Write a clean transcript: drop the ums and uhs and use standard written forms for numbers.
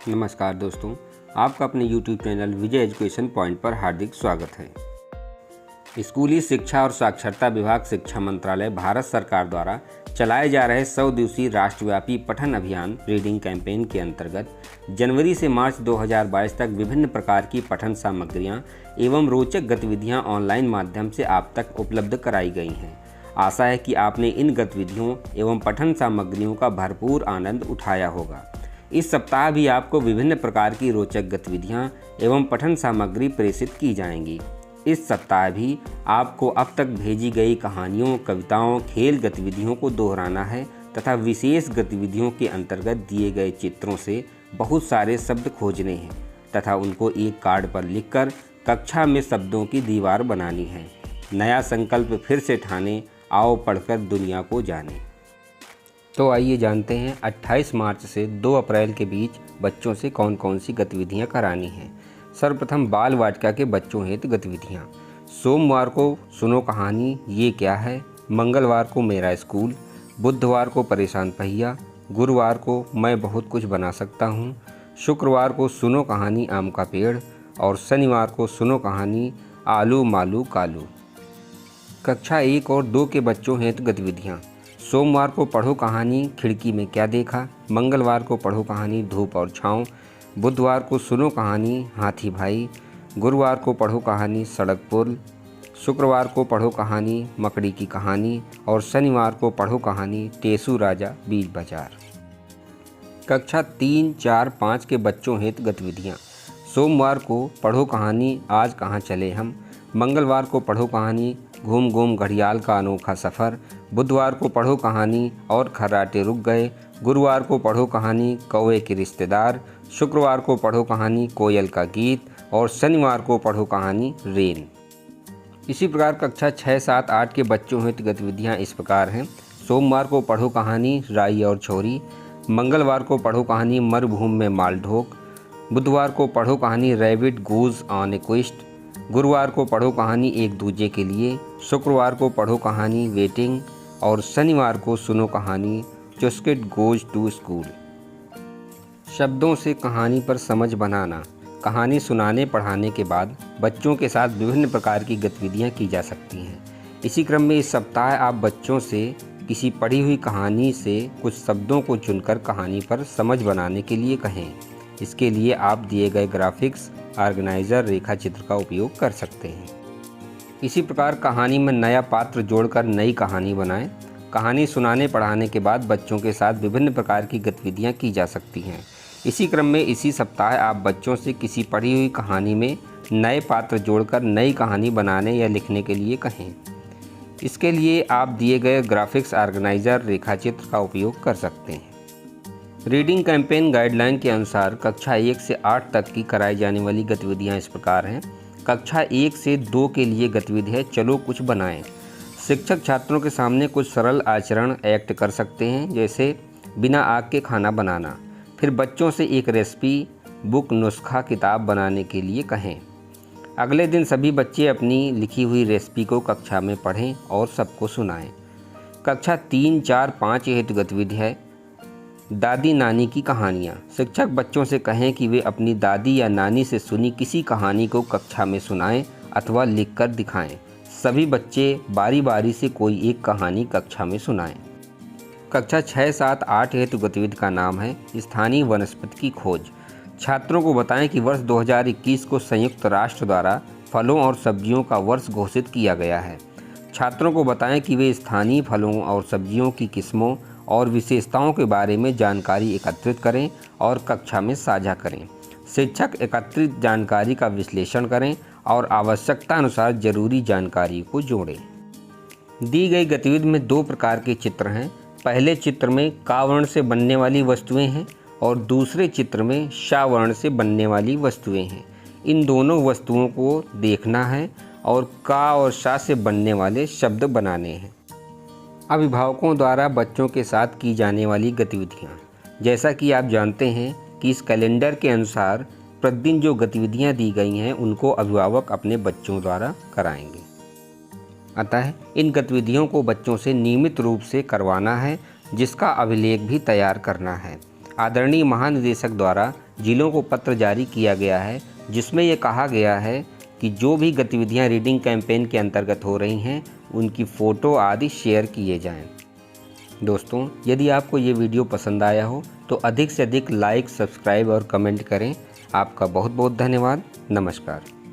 नमस्कार दोस्तों, आपका अपने YouTube चैनल विजय एजुकेशन पॉइंट पर हार्दिक स्वागत है। स्कूली शिक्षा और साक्षरता विभाग शिक्षा मंत्रालय भारत सरकार द्वारा चलाए जा रहे 100 दिवसीय राष्ट्रव्यापी पठन अभियान रीडिंग कैंपेन के अंतर्गत जनवरी से मार्च 2022 तक विभिन्न प्रकार की पठन सामग्रियां एवं रोचक गतिविधियां ऑनलाइन माध्यम से आप तक उपलब्ध कराई गई हैं। आशा है कि आपने इन गतिविधियों एवं पठन सामग्रियों का भरपूर आनंद उठाया होगा। इस सप्ताह भी आपको विभिन्न प्रकार की रोचक गतिविधियां एवं पठन सामग्री प्रेषित की जाएंगी। इस सप्ताह भी आपको अब तक भेजी गई कहानियों, कविताओं, खेल गतिविधियों को दोहराना है तथा विशेष गतिविधियों के अंतर्गत दिए गए चित्रों से बहुत सारे शब्द खोजने हैं तथा उनको एक कार्ड पर लिखकर कक्षा में शब्दों की दीवार बनानी है। नया संकल्प फिर से ठाने, आओ पढ़कर दुनिया को जाने। तो आइए जानते हैं 28 मार्च से 2 अप्रैल के बीच बच्चों से कौन कौन सी गतिविधियां करानी हैं। सर्वप्रथम बाल वाटिका के बच्चों हेतु गतिविधियां। सोमवार को सुनो कहानी ये क्या है, मंगलवार को मेरा स्कूल, बुधवार को परेशान पहिया, गुरुवार को मैं बहुत कुछ बना सकता हूँ, शुक्रवार को सुनो कहानी आम का पेड़ और शनिवार को सुनो कहानी आलू मालू कालू। कक्षा 1 और 2 के बच्चों हेतु गतिविधियाँ। सोमवार को पढ़ो कहानी खिड़की में क्या देखा, मंगलवार को पढ़ो कहानी धूप और छाँव, बुधवार को सुनो कहानी हाथी भाई, गुरुवार को पढ़ो कहानी सड़क पुल, शुक्रवार को पढ़ो कहानी मकड़ी की कहानी और शनिवार को पढ़ो कहानी टेसू राजा बीज बाजार। कक्षा 3, 4, 5 के बच्चों हेतु गतिविधियाँ। सोमवार को पढ़ो कहानी आज कहाँ चले हम, मंगलवार को पढ़ो कहानी घूम घूम घड़ियाल का अनोखा सफ़र, बुधवार को पढ़ो कहानी और खर्राटे रुक गए, गुरुवार को पढ़ो कहानी कौवे के रिश्तेदार, शुक्रवार को पढ़ो कहानी कोयल का गीत और शनिवार को पढ़ो कहानी रेन। इसी प्रकार कक्षा 6, 7, 8 के बच्चों हेतु गतिविधियाँ इस प्रकार हैं। सोमवार को पढ़ो कहानी राई और छोरी, मंगलवार को पढ़ो कहानी मरुभूमि में मालढोक, बुधवार को पढ़ो कहानी रैबिट गूज ऑन ए क्विस्ट, गुरुवार को पढ़ो कहानी एक दूजे के लिए, शुक्रवार को पढ़ो कहानी वेटिंग और शनिवार को सुनो कहानी चुस्किट गोज टू स्कूल। शब्दों से कहानी पर समझ बनाना। कहानी सुनाने पढ़ाने के बाद बच्चों के साथ विभिन्न प्रकार की गतिविधियां की जा सकती हैं। इसी क्रम में इस सप्ताह आप बच्चों से किसी पढ़ी हुई कहानी से कुछ शब्दों को चुनकर कहानी पर समझ बनाने के लिए कहें। इसके लिए आप दिए गए ग्राफिक्स ऑर्गेनाइजर रेखा चित्र का उपयोग कर सकते हैं। इसी प्रकार कहानी में नया पात्र जोड़कर नई कहानी बनाएं। कहानी सुनाने पढ़ाने के बाद बच्चों के साथ विभिन्न प्रकार की गतिविधियां की जा सकती हैं। इसी क्रम में इसी सप्ताह आप बच्चों से किसी पढ़ी हुई कहानी में नए पात्र जोड़कर नई कहानी बनाने या लिखने के लिए कहें। इसके लिए आप दिए गए ग्राफिक्स ऑर्गेनाइजर रेखा चित्र का उपयोग कर सकते हैं। रीडिंग कैंपेन गाइडलाइन के अनुसार कक्षा 1 से 8 तक की कराई जाने वाली गतिविधियां इस प्रकार हैं। कक्षा 1 से 2 के लिए गतिविधि है चलो कुछ बनाएं। शिक्षक छात्रों के सामने कुछ सरल आचरण एक्ट कर सकते हैं, जैसे बिना आग के खाना बनाना। फिर बच्चों से एक रेसिपी बुक नुस्खा किताब बनाने के लिए कहें। अगले दिन सभी बच्चे अपनी लिखी हुई रेसिपी को कक्षा में पढ़ें और सबको सुनाएं। कक्षा 3, 4, 5 हेतु गतिविधि है दादी नानी की कहानियाँ। शिक्षक बच्चों से कहें कि वे अपनी दादी या नानी से सुनी किसी कहानी को कक्षा में सुनाएं अथवा लिखकर दिखाएं। सभी बच्चे बारी बारी से कोई एक कहानी कक्षा में सुनाएं। कक्षा 6, 7, 8 हेतु गतिविधि का नाम है स्थानीय वनस्पति की खोज। छात्रों को बताएं कि वर्ष 2021 को संयुक्त राष्ट्र द्वारा फलों और सब्जियों का वर्ष घोषित किया गया है। छात्रों को बताएं कि वे स्थानीय फलों और सब्जियों की किस्मों और विशेषताओं के बारे में जानकारी एकत्रित करें और कक्षा में साझा करें। शिक्षक एकत्रित जानकारी का विश्लेषण करें और आवश्यकता अनुसार जरूरी जानकारी को जोड़ें। दी गई गतिविधि में 2 प्रकार के चित्र हैं। पहले चित्र में का वर्ण से बनने वाली वस्तुएं हैं और दूसरे चित्र में शा वर्ण से बनने वाली वस्तुएं हैं। इन दोनों वस्तुओं को देखना है और का और शा से बनने वाले शब्द बनाने हैं। अभिभावकों द्वारा बच्चों के साथ की जाने वाली गतिविधियाँ। जैसा कि आप जानते हैं कि इस कैलेंडर के अनुसार प्रतिदिन जो गतिविधियाँ दी गई हैं उनको अभिभावक अपने बच्चों द्वारा कराएंगे। अतः इन गतिविधियों को बच्चों से नियमित रूप से करवाना है, जिसका अभिलेख भी तैयार करना है। आदरणीय महानिदेशक द्वारा जिलों को पत्र जारी किया गया है, जिसमें ये कहा गया है कि जो भी गतिविधियां रीडिंग कैंपेन के अंतर्गत हो रही हैं उनकी फ़ोटो आदि शेयर किए जाएं। दोस्तों, यदि आपको ये वीडियो पसंद आया हो तो अधिक से अधिक लाइक, सब्सक्राइब और कमेंट करें। आपका बहुत बहुत धन्यवाद। नमस्कार।